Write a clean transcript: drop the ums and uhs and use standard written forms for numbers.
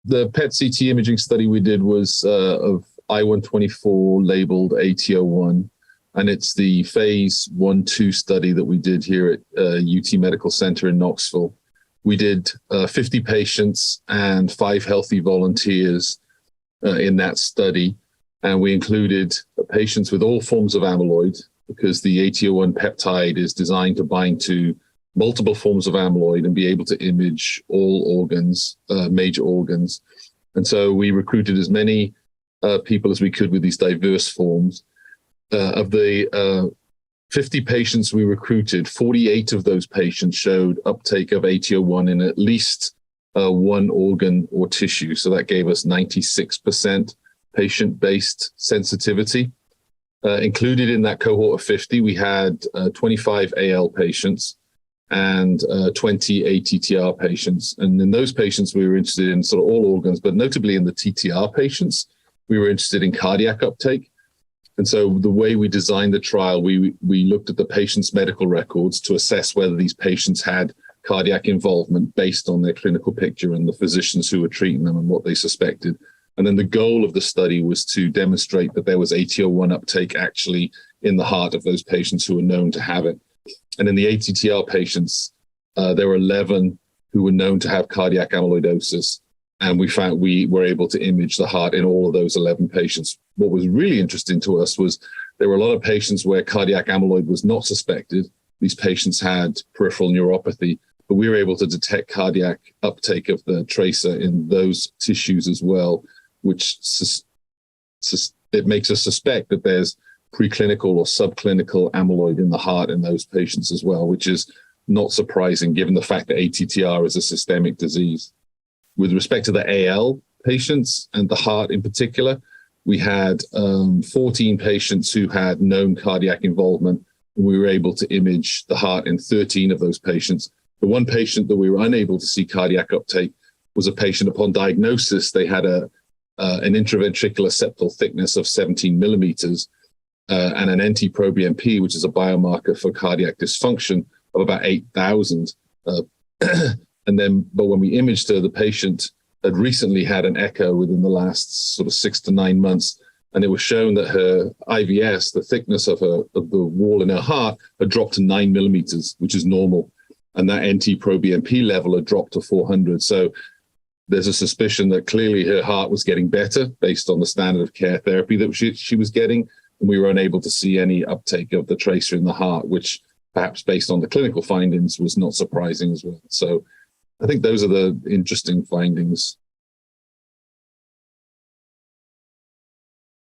The PET-CT imaging study we did was of I-124 labeled AT-01, and it's the phase 1/2 study that we did here at UT Medical Center in Knoxville. We did 50 patients and 5 healthy volunteers in that study, and we included patients with all forms of amyloid because the AT-01 peptide is designed to bind to multiple forms of amyloid and be able to image all organs, major organs. And so we recruited as many people as we could with these diverse forms. Of the 50 patients we recruited, 48 of those patients showed uptake of AT-01 in at least one organ or tissue. So that gave us 96% patient-based sensitivity. Included in that cohort of 50, we had 25 AL patients and 20 ATTR patients. And in those patients, we were interested in sort of all organs, but notably in the TTR patients, we were interested in cardiac uptake. And so the way we designed the trial, we looked at the patient's medical records to assess whether these patients had cardiac involvement based on their clinical picture and the physicians who were treating them and what they suspected. And then the goal of the study was to demonstrate that there was AT-01 uptake actually in the heart of those patients who were known to have it. And in the ATTR patients, there were 11 who were known to have cardiac amyloidosis. And we found we were able to image the heart in all of those 11 patients. What was really interesting to us was there were a lot of patients where cardiac amyloid was not suspected. These patients had peripheral neuropathy, but we were able to detect cardiac uptake of the tracer in those tissues as well, which it makes us suspect that there's preclinical or subclinical amyloid in the heart in those patients as well, which is not surprising given the fact that ATTR is a systemic disease. With respect to the AL patients and the heart in particular, we had 14 patients who had known cardiac involvement, and we were able to image the heart in 13 of those patients. The one patient that we were unable to see cardiac uptake was a patient upon diagnosis. They had an intraventricular septal thickness of 17 millimeters and an NT-proBNP, which is a biomarker for cardiac dysfunction, of about 8,000. But when we imaged her, the patient had recently had an echo within the last sort of 6 to 9 months, and it was shown that her IVS, the thickness of the wall in her heart, had dropped to 9 millimeters, which is normal, and that NT-proBNP level had dropped to 400. So there's a suspicion that clearly her heart was getting better based on the standard of care therapy that she was getting, and we were unable to see any uptake of the tracer in the heart, which perhaps based on the clinical findings was not surprising as well. So I think those are the interesting findings